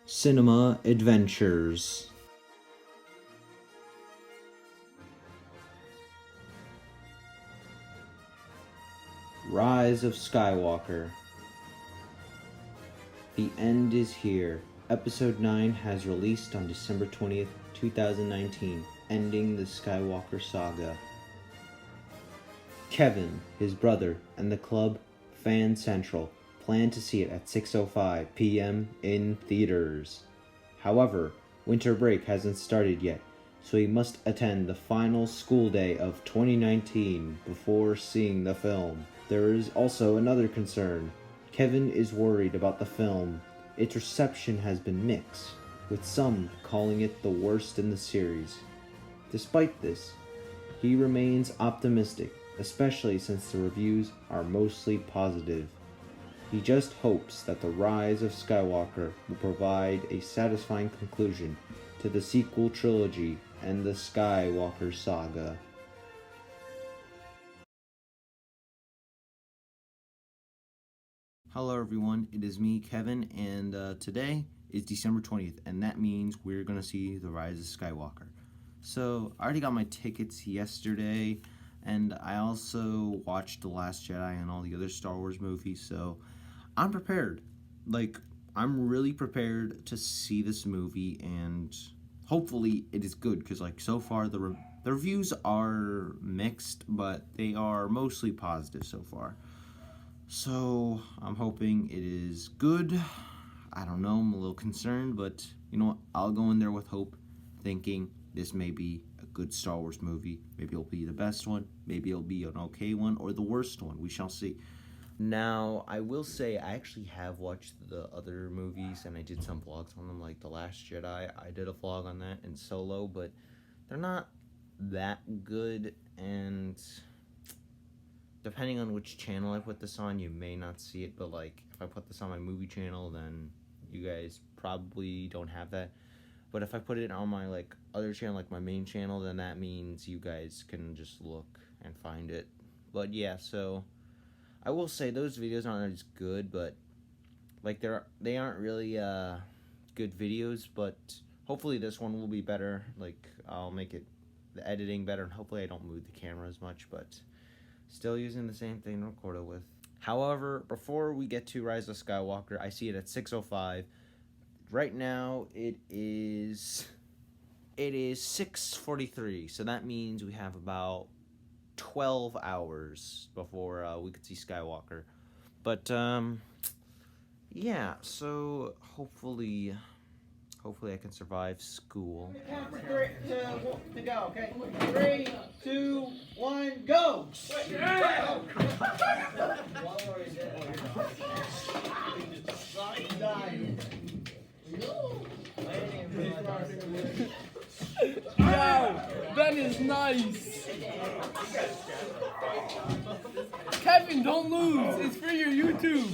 Cinema Adventures. Rise of Skywalker. The end is here. Episode 9 has released on December 20th, 2019, ending the Skywalker saga. Kevin, his brother, and the club, Fan Central, plan to see it at 6:05 p.m. in theaters. However, winter break hasn't started yet, so he must attend the final school day of 2019 before seeing the film. There is also another concern. Kevin is worried about the film. Its reception has been mixed, with some calling it the worst in the series. Despite this, he remains optimistic, especially since the reviews are mostly positive. He just hopes that The Rise of Skywalker will provide a satisfying conclusion to the sequel trilogy and the Skywalker saga. Hello everyone, it is me, Kevin, and today is December 20th, and that means we're going to see The Rise of Skywalker. So, I already got my tickets yesterday, and I also watched The Last Jedi and all the other Star Wars movies, so I'm prepared. I'm really prepared to see this movie, and hopefully it is good, because so far the reviews are mixed, but they are mostly positive so far. So I'm hoping it is good. I don't know, I'm a little concerned, but you know what? I'll go in there with hope, thinking this may be a good Star Wars movie. Maybe it'll be the best one, maybe it'll be an okay one, or the worst one. We shall see. Now, I will say I actually have watched the other movies, and I did some vlogs on them, like The Last Jedi. I did a vlog on that, and Solo, but they're not that good, and depending on which channel I put this on, you may not see it, but if I put this on my movie channel, then you guys probably don't have that. But if I put it on my other channel, my main channel, then that means you guys can just look and find it. But yeah, so I will say those videos aren't as good, but they aren't really good videos, but hopefully this one will be better. I'll make the editing better, and hopefully I don't move the camera as much, but still using the same thing to record it with. However, before we get to Rise of Skywalker, I see it at 6:05. Right now it is 6:43, so that means we have about 12 hours before we could see Skywalker. But yeah, so hopefully I can survive school. Count for three to go, okay? 3, 2, 1, go! Yeah! Wow, that is nice. Kevin, don't lose. It's for your YouTube.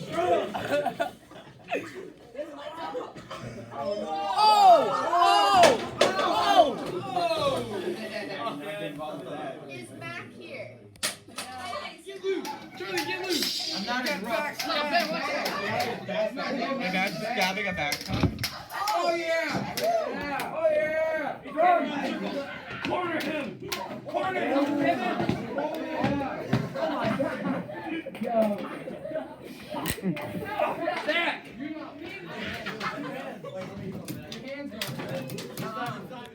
Is back here. Get loose. Charlie, get loose. I'm not in rock. My dad's just grabbing a backpack. Oh, yeah. Oh, yeah. Corner him. Corner him, Kevin. Oh, my God. Zach.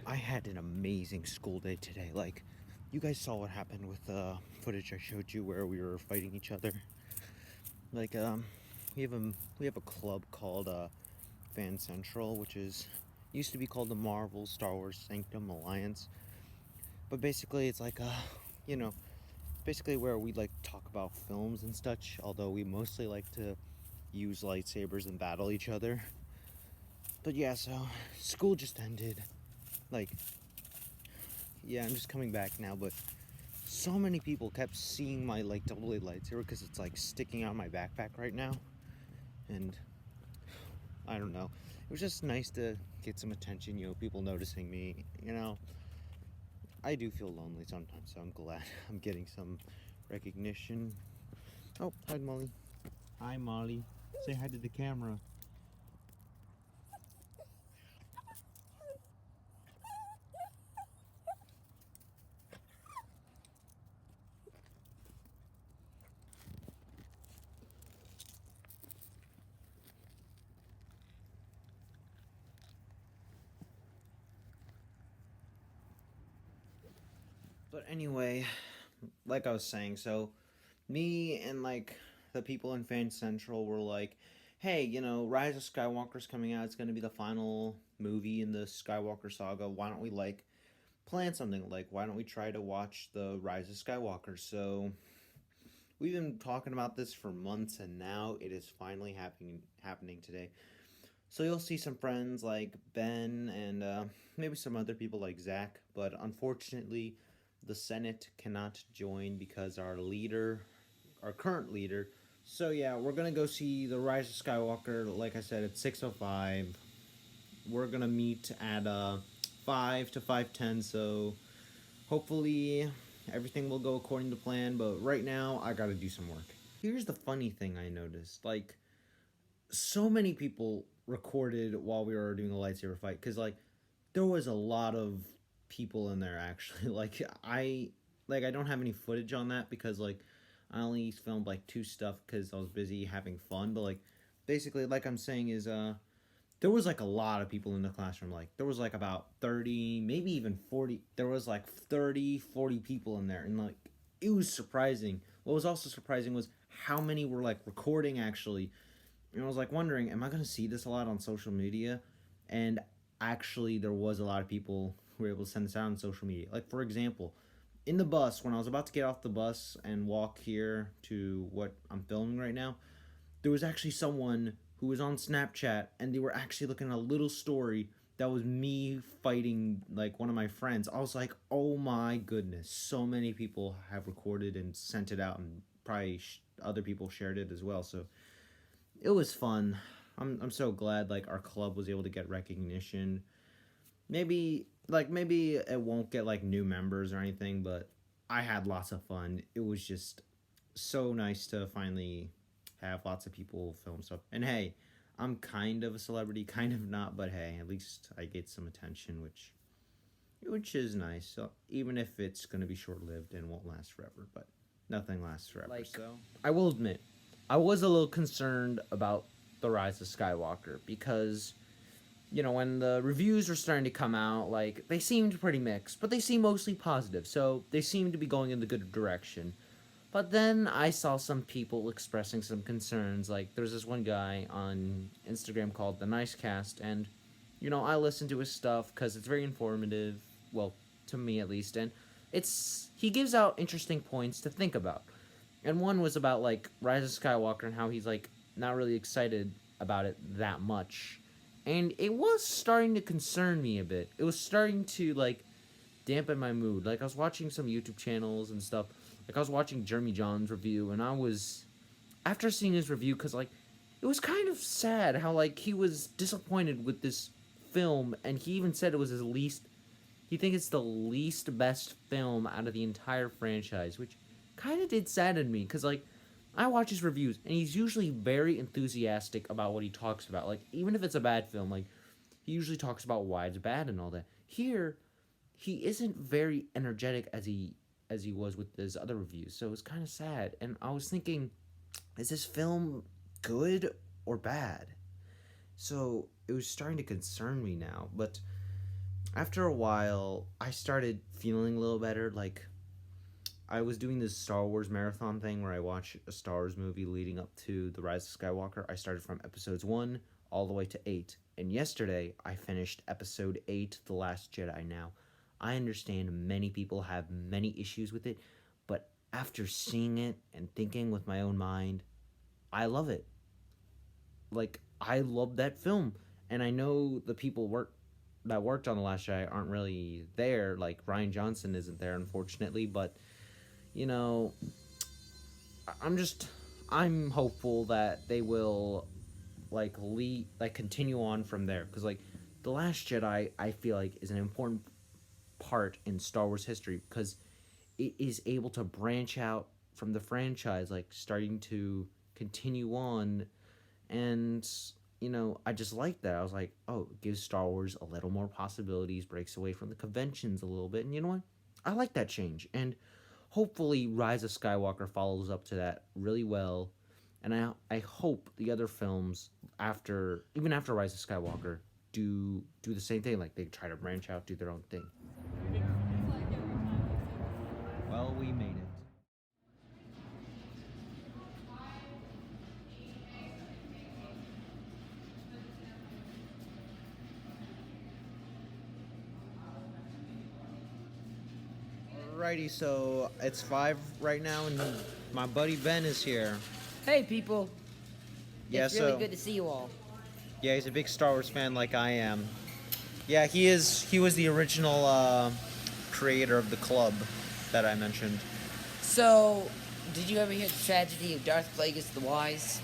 I had an amazing school day today. You guys saw what happened with the footage I showed you where we were fighting each other. We have a club called Fan Central, which used to be called the Marvel Star Wars Sanctum Alliance. But basically it's basically where we talk about films and such, although we mostly like to use lightsabers and battle each other. But yeah, so school just ended. Yeah, I'm just coming back now, but so many people kept seeing my double-A lightsaber because it's sticking out of my backpack right now. And I don't know. It was just nice to get some attention, people noticing me, I do feel lonely sometimes, so I'm glad I'm getting some recognition. Oh, hi Molly. Hi Molly. Say hi to the camera. But anyway, like I was saying, so me and like the people in Fan Central were like, hey, you know, Rise of Skywalker's coming out. It's going to be the final movie in the Skywalker saga. Why don't we like plan something? Like, why don't we try to watch the Rise of Skywalker? So we've been talking about this for months, and now it is finally happening today. So you'll see some friends like Ben and maybe some other people like Zach, but unfortunately, the Senate cannot join because our current leader. So yeah, we're gonna go see the Rise of Skywalker. Like I said, at 6:05. We're gonna meet at 5 to 5:10. So hopefully everything will go according to plan. But right now, I gotta do some work. Here's the funny thing I noticed. Like, so many people recorded while we were doing the lightsaber fight, because like there was a lot of people in there actually. I don't have any footage on that because like I only filmed like 2 stuff because I was busy having fun. But like basically, like I'm saying is there was like a lot of people in the classroom. Like there was like about 30, maybe even 40. There was like 30, 40 people in there, and like it was surprising. What was also surprising was how many were like recording actually. And I was like wondering, am I gonna see this a lot on social media? And actually there was a lot of people who were able to send this out on social media. Like for example, in the bus, when I was about to get off the bus and walk here to what I'm filming right now, there was actually someone who was on Snapchat, and they were actually looking at a little story that was me fighting like one of my friends. I was like, oh my goodness, so many people have recorded and sent it out, and probably other people shared it as well. So it was fun. I'm so glad like our club was able to get recognition. Maybe it won't get like new members or anything, but I had lots of fun. It was just so nice to finally have lots of people film stuff. And hey, I'm kind of a celebrity, kind of not, but hey, at least I get some attention, which is nice. So even if it's gonna be short-lived and won't last forever, but nothing lasts forever. Like, so I will admit, I was a little concerned about the Rise of Skywalker because, you know, when the reviews were starting to come out, like, they seemed pretty mixed, but they seemed mostly positive, so they seemed to be going in the good direction. But then I saw some people expressing some concerns. Like, there's this one guy on Instagram called The Nice Cast, and, you know, I listen to his stuff because it's very informative, well, to me at least, and he gives out interesting points to think about. And one was about, like, Rise of Skywalker and how he's, like, not really excited about it that much. And it was starting to concern me a bit. It was starting to, like, dampen my mood. Like, I was watching some YouTube channels and stuff. Like, I was watching Jeremy John's review, and I was, after seeing his review, because, like, it was kind of sad how, like, he was disappointed with this film, and he even said it was he thinks it's the least best film out of the entire franchise, which kind of did sadden me, because, like, I watch his reviews, and he's usually very enthusiastic about what he talks about. Like, even if it's a bad film, like, he usually talks about why it's bad and all that. Here, he isn't very energetic as he was with his other reviews, so it was kind of sad. And I was thinking, is this film good or bad? So it was starting to concern me now, but after a while, I started feeling a little better. Like, I was doing this Star Wars marathon thing where I watch a Star Wars movie leading up to The Rise of Skywalker. I started from episodes 1 all the way to 8. And yesterday, I finished episode 8, The Last Jedi. Now, I understand many people have many issues with it, but after seeing it and thinking with my own mind, I love it. Like, I love that film. And I know the people that worked on The Last Jedi aren't really there. Like, Rian Johnson isn't there, unfortunately, but you know, I'm hopeful that they will, like, continue on from there. Because, like, The Last Jedi, I feel like, is an important part in Star Wars history because it is able to branch out from the franchise, like, starting to continue on. And, you know, I just like that. I was like, oh, it gives Star Wars a little more possibilities, breaks away from the conventions a little bit. And you know what? I like that change. And hopefully Rise of Skywalker follows up to that really well, and I hope the other films even after Rise of Skywalker do the same thing. Like, they try to branch out, do their own thing. Alrighty, so it's 5 right now, and my buddy Ben is here. Hey, people. Yeah, It's really good to see you all. Yeah, he's a big Star Wars fan like I am. Yeah, he is. He was the original creator of the club that I mentioned. So, did you ever hear the tragedy of Darth Plagueis the Wise?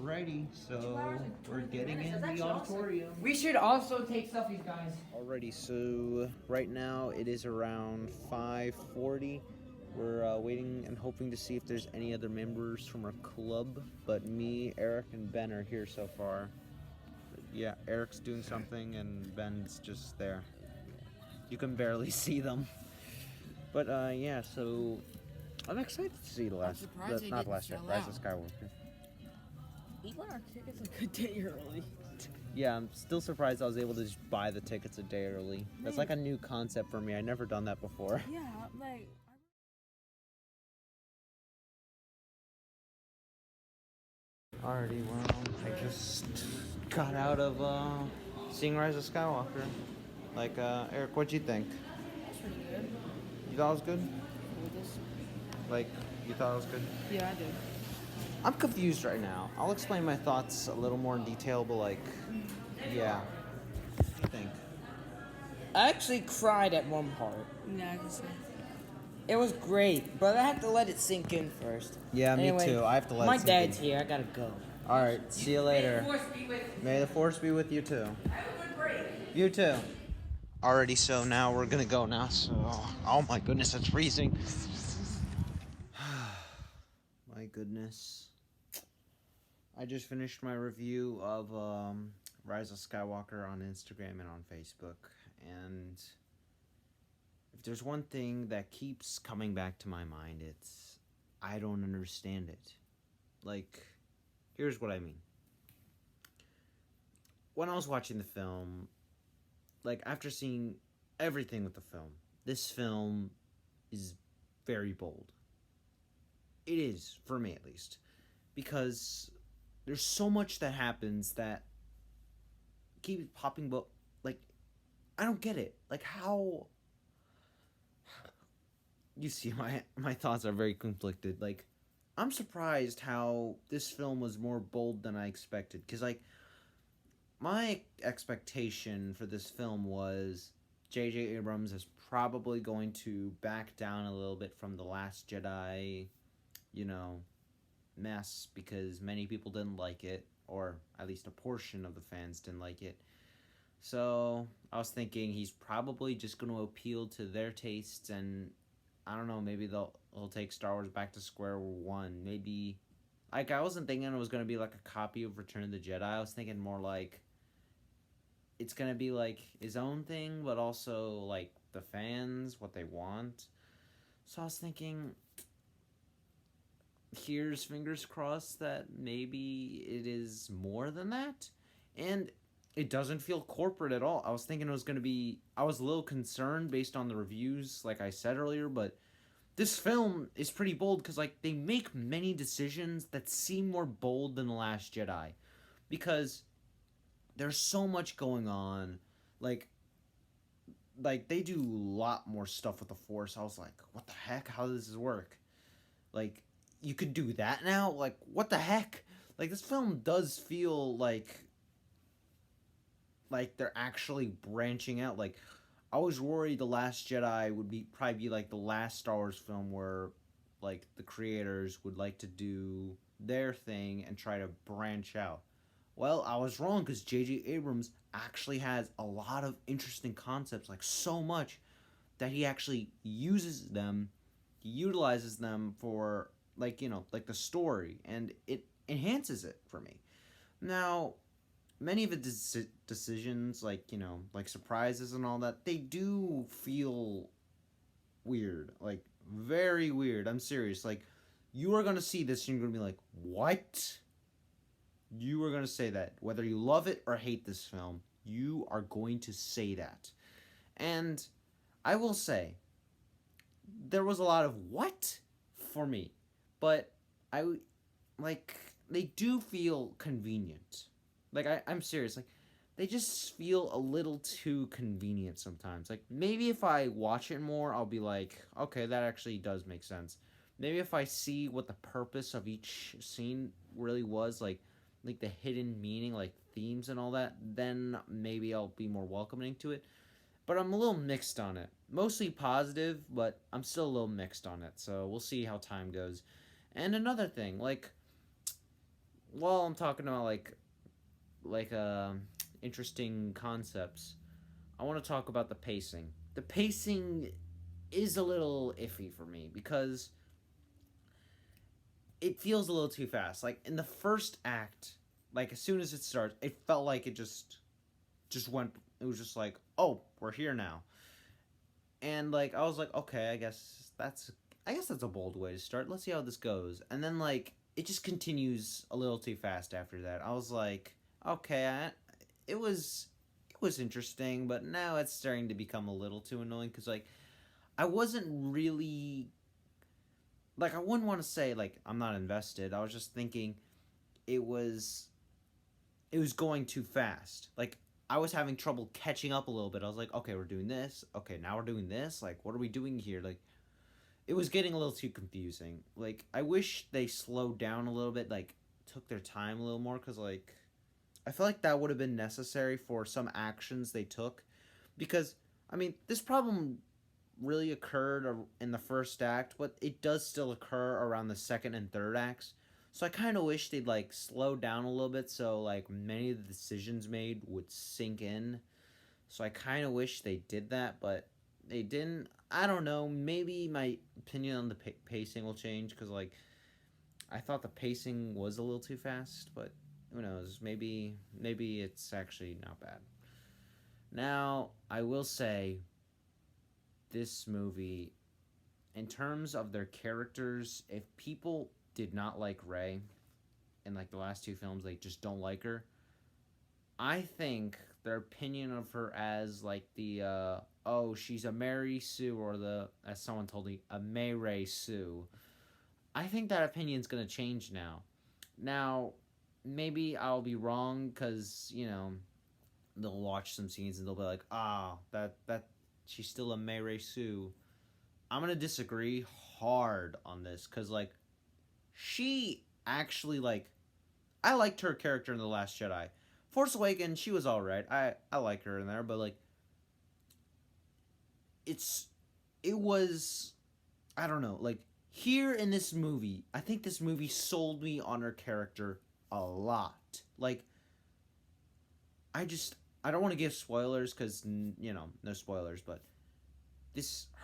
Alrighty, so we're getting in the auditorium. We should also take selfies, guys. Alrighty, so right now it is around 5:40. We're waiting and hoping to see if there's any other members from our club, but me, Eric, and Ben are here so far. Yeah, Eric's doing something and Ben's just there. You can barely see them. But yeah, so I'm excited to see Rise of Skywalker. We got our tickets a good day early. Yeah, I'm still surprised I was able to just buy the tickets a day early. That's like a new concept for me. I've never done that before. Yeah, like. Alrighty, well, I just got out of seeing Rise of Skywalker. Like, Eric, what'd you think? That's pretty good. You thought it was good? Like, you thought it was good? Yeah, I did. I'm confused right now. I'll explain my thoughts a little more in detail, but like, yeah. What do you think? I actually cried at one part. Yeah, I can see. It was great, but I have to let it sink in first. Yeah, Anyway, me too. I have to let my it sink dad's in. here. I gotta go. Alright, see you later. May the Force be with you too. You too. Alrighty, so now we're gonna go now, so... Oh my goodness, it's freezing. My goodness. I just finished my review of Rise of Skywalker on Instagram and on Facebook, and if there's one thing that keeps coming back to my mind, it's I don't understand it. Like, here's what I mean. When I was watching the film, like, after seeing everything with the film, this film is very bold. It is, for me at least, because there's so much that happens that keeps popping, but, like, I don't get it. Like, how... You see, my thoughts are very conflicted. Like, I'm surprised how this film was more bold than I expected. Because, like, my expectation for this film was J.J. Abrams is probably going to back down a little bit from The Last Jedi, you know, mess. Because many people didn't like it. Or at least a portion of the fans didn't like it. So, I was thinking he's probably just going to appeal to their tastes and... I don't know, maybe they'll take Star Wars back to square one. Maybe, like, I wasn't thinking it was going to be like a copy of Return of the Jedi. I was thinking more like it's going to be like his own thing, but also like the fans, what they want. So I was thinking, here's fingers crossed that maybe it is more than that. And it doesn't feel corporate at all. I was thinking it was going to be... I was a little concerned based on the reviews, like I said earlier, but this film is pretty bold because, like, they make many decisions that seem more bold than The Last Jedi. Because there's so much going on. Like, they do a lot more stuff with the Force. I was like, what the heck? How does this work? Like, you could do that now? Like, what the heck? Like, this film does feel like they're actually branching out. Like, I was worried The Last Jedi would probably be like the last Star Wars film where, like, the creators would like to do their thing and try to branch out. Well, I was wrong, because J.J. Abrams actually has a lot of interesting concepts, like, so much, that he actually uses them, he utilizes them for, like, you know, like the story, and it enhances it for me. Now, many of the decisions, like, you know, like surprises and all that, they do feel weird. Like, very weird. I'm serious. Like, you are going to see this and you're going to be like, what? You are going to say that. Whether you love it or hate this film, you are going to say that. And I will say, there was a lot of what for me. But they do feel convenient. Like, I'm serious. Like, they just feel a little too convenient sometimes. Like, maybe if I watch it more, I'll be like, okay, that actually does make sense. Maybe if I see what the purpose of each scene really was, like the hidden meaning, like themes and all that, then maybe I'll be more welcoming to it. But I'm a little mixed on it. Mostly positive, but I'm still a little mixed on it. So we'll see how time goes. And another thing, like, while I'm talking about like interesting concepts, I want to talk about the pacing. The pacing is a little iffy for me because it feels a little too fast. Like in the first act, like as soon as it starts, it felt like it just went. It was just like, oh, we're here now, and like I was like, okay, I guess that's a bold way to start. Let's see how this goes, and then like it just continues a little too fast after that. I was like, okay, it was interesting, but now it's starting to become a little too annoying because like I wasn't really like I wouldn't want to say like I'm not invested. I was just thinking it was going too fast. Like I was having trouble catching up a little bit. I was like, okay, we're doing this. Okay, now we're doing this. Like what are we doing here? Like it was getting a little too confusing. Like I wish they slowed down a little bit, like took their time a little more cuz like I feel like that would have been necessary for some actions they took because I mean, this problem really occurred in the first act, but it does still occur around the second and third acts. So I kind of wish they'd like slow down a little bit so like many of the decisions made would sink in. So I kind of wish they did that, but they didn't. I don't know. Maybe my opinion on the pacing will change because like I thought the pacing was a little too fast, but who knows? Maybe it's actually not bad. Now I will say this movie, in terms of their characters, if people did not like Rey in like the last two films, they just don't like her, I think their opinion of her as like the oh, she's a Mary Sue, or the, as someone told me, a Mary Sue, I think that opinion's gonna change now. Now maybe I'll be wrong because you know they'll watch some scenes and they'll be like, ah, that she's still a Mary Sue. I'm gonna disagree hard on this because like she actually like I liked her character in The Last Jedi. Force Awakens, she was alright. I like her in there, but like it was, I don't know, like here in this movie, I think this movie sold me on her character a lot. Like I don't want to give spoilers because you know no spoilers, but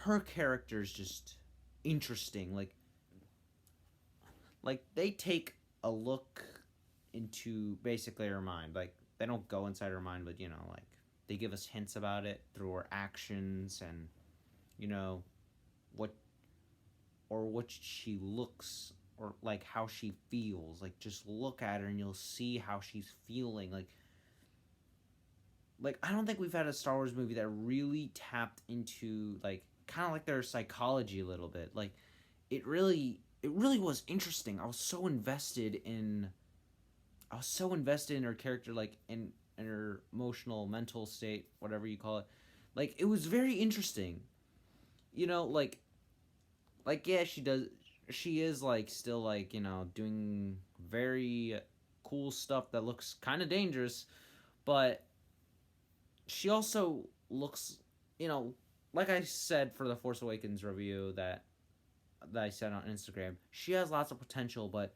her character is just interesting. Like they take a look into basically her mind. Like they don't go inside her mind, but you know like they give us hints about it through her actions and you know what she looks or like how she feels. Like just look at her and you'll see how she's feeling. Like I don't think we've had a Star Wars movie that really tapped into like kind of like their psychology a little bit. Like it really was interesting. I was so invested in her character, like in her emotional mental state, whatever you call it. Like it was very interesting. You know, like yeah, she is like still like, you know, doing very cool stuff that looks kind of dangerous, but she also looks, you know, like I said for the Force Awakens review that I said on Instagram, she has lots of potential, but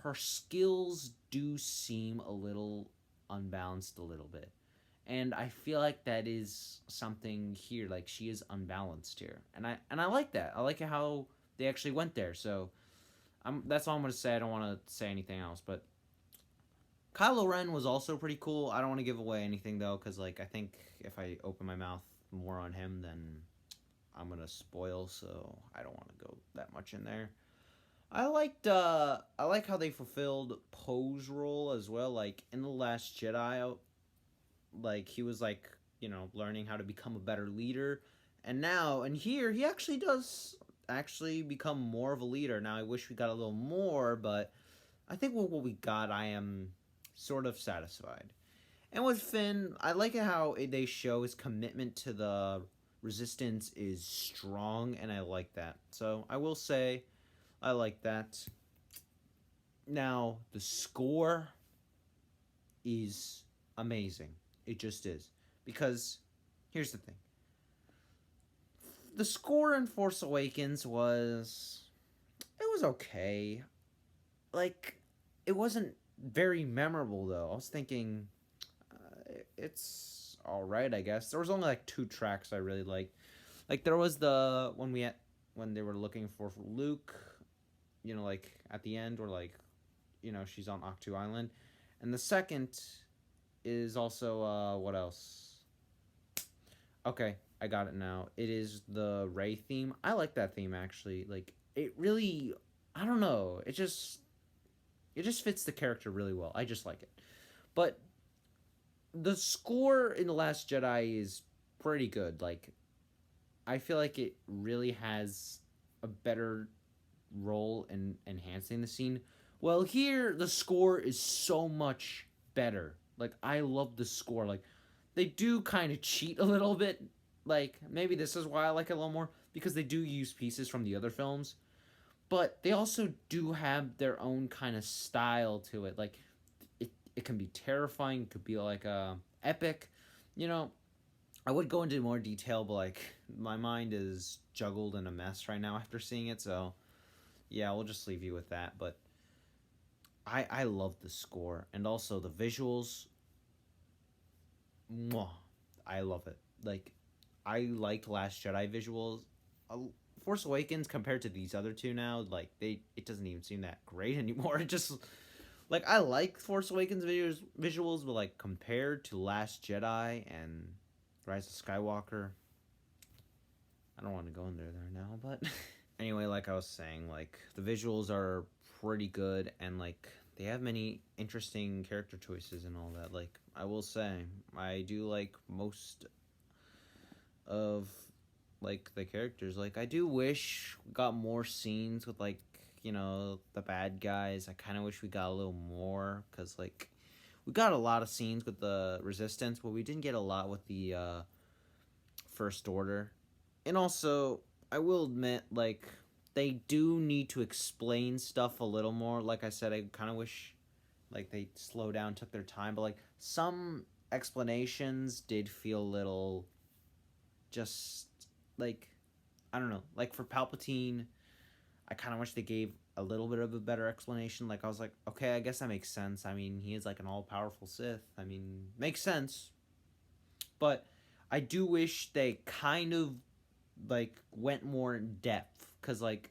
her skills do seem a little unbalanced a little bit. And I feel like that is something here. Like she is unbalanced here, and I like that. I like how they actually went there. So, that's all I'm gonna say. I don't want to say anything else. But Kylo Ren was also pretty cool. I don't want to give away anything though, because like I think if I open my mouth more on him, then I'm gonna spoil. So I don't want to go that much in there. I like how they fulfilled Poe's role as well. Like in The Last Jedi, like he was like, you know, learning how to become a better leader, and here he actually does become more of a leader. Now I wish we got a little more, but I think with what we got, I am sort of satisfied. And with Finn, I like it how they show his commitment to the Resistance is strong, and I like that. So I will say, I like that. Now the score is amazing. It just is. Because here's the thing. The score in Force Awakens was okay. Like, it wasn't very memorable though. I was thinking it's all right, I guess. There was only like 2 tracks I really liked. Like there was the when they were looking for Luke, you know, like at the end, or like, you know, she's on Octu Island. And the second is also what else? Okay, I got it now. It is the Rey theme. I like that theme actually. Like it really, I don't know. It just fits the character really well. I just like it. But the score in The Last Jedi is pretty good. Like I feel like it really has a better role in enhancing the scene. Well, here the score is so much better. Like I love the score. Like they do kind of cheat a little bit. Like maybe this is why I like it a little more, because they do use pieces from the other films, but they also do have their own kind of style to it. Like it can be terrifying, it could be like epic. You know, I would go into more detail, but like my mind is juggled in a mess right now after seeing it, so yeah, we'll just leave you with that. But I love the score, and also the visuals. Mwah, I love it. Like I liked Last Jedi visuals. Force Awakens compared to these other two now, like it doesn't even seem that great anymore. It just like I like Force Awakens visuals, but like compared to Last Jedi and Rise of Skywalker, I don't want to go in there now, but anyway, like I was saying, like the visuals are pretty good, and like they have many interesting character choices and all that. Like I will say, I do like most of like the characters. Like I do wish we got more scenes with like, you know, the bad guys. I kind of wish we got a little more, because like we got a lot of scenes with the Resistance, but we didn't get a lot with the First Order. And also, I will admit, like they do need to explain stuff a little more. Like I said, I kind of wish like they slowed down, took their time, but like some explanations did feel a little just like, I don't know, like for Palpatine, I kind of wish they gave a little bit of a better explanation. Like I was like, okay, I guess that makes sense. I mean, he is like an all-powerful Sith. I mean, makes sense. But I do wish they kind of like went more in depth, because like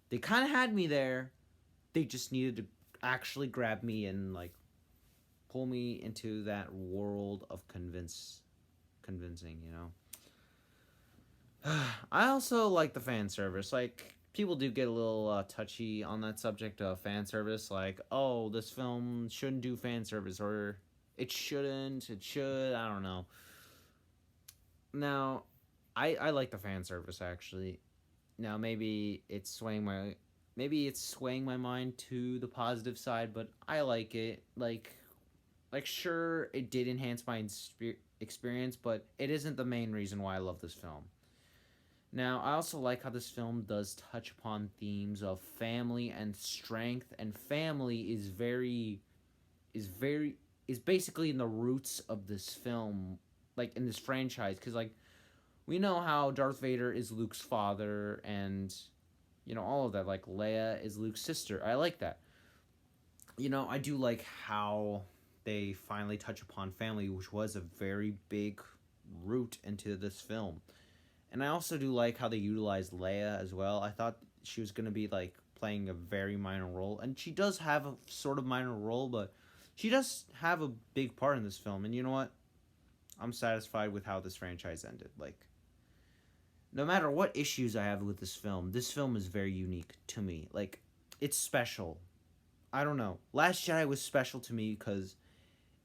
they kind of had me there. They just needed to actually grab me and like pull me into that world of convincing, you know. I also like the fan service. Like people do get a little touchy on that subject of fan service. Like, oh, this film shouldn't do fan service, or it shouldn't. It should. I don't know. Now, I like the fan service actually. Now maybe it's swaying my mind to the positive side, but I like it. Like sure, it did enhance my experience, but it isn't the main reason why I love this film. Now, I also like how this film does touch upon themes of family and strength, and family is basically in the roots of this film, like in this franchise, because like we know how Darth Vader is Luke's father, and you know all of that. Like Leia is Luke's sister. I like that. You know, I do like how they finally touch upon family, which was a very big root into this film. And I also do like how they utilized Leia as well. I thought she was going to be like playing a very minor role, and she does have a sort of minor role, but she does have a big part in this film. And you know what? I'm satisfied with how this franchise ended. Like, no matter what issues I have with this film is very unique to me. Like, it's special. I don't know. Last Jedi was special to me because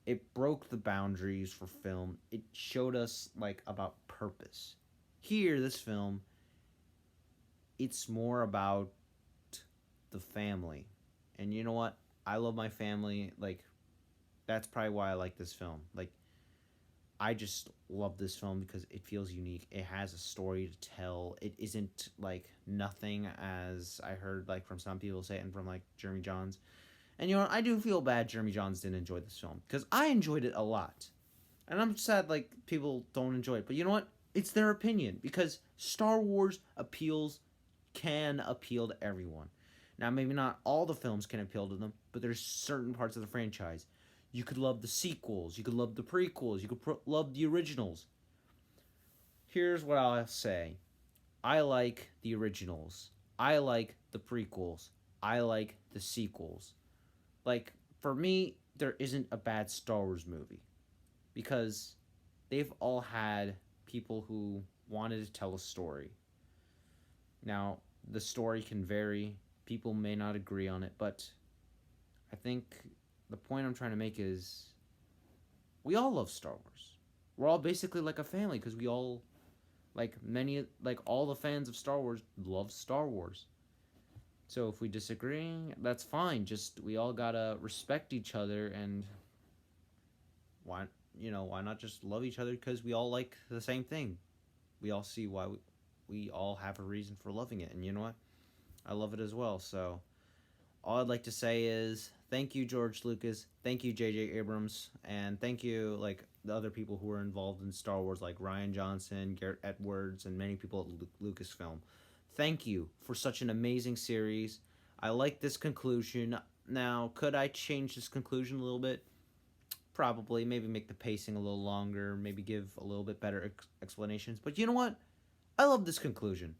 it broke the boundaries for film. It showed us like about purpose. Here, this film, it's more about the family. And you know what? I love my family. Like, that's probably why I like this film. Like, I just love this film because it feels unique. It has a story to tell. It isn't like nothing, as I heard like from some people say, and from like Jeremy Johns. And you know what? I do feel bad Jeremy Johns didn't enjoy this film because I enjoyed it a lot. And I'm sad like people don't enjoy it. But you know what? It's their opinion because Star Wars can appeal to everyone. Now, maybe not all the films can appeal to them, but there's certain parts of the franchise. You could love the sequels. You could love the prequels. You could love the originals. Here's what I'll say. I like the originals. I like the prequels. I like the sequels. Like, for me, there isn't a bad Star Wars movie. Because they've all had people who wanted to tell a story. Now, the story can vary. People may not agree on it, but I think the point I'm trying to make is we all love Star Wars. We're all basically like a family because we all, all the fans of Star Wars love Star Wars. So if we disagree, that's fine. Just we all gotta respect each other, and why not just love each other because we all like the same thing. We all see why we all have a reason for loving it, and you know what? I love it as well. So all I'd like to say is thank you, George Lucas. Thank you, J.J. Abrams. And thank you, like, the other people who were involved in Star Wars, like Rian Johnson, Garrett Edwards, and many people at Lucasfilm. Thank you for such an amazing series. I like this conclusion. Now, could I change this conclusion a little bit? Probably. Maybe make the pacing a little longer. Maybe give a little bit better explanations. But you know what? I love this conclusion.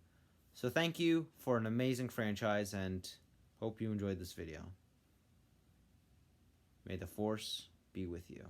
So thank you for an amazing franchise, and hope you enjoyed this video. May the Force be with you.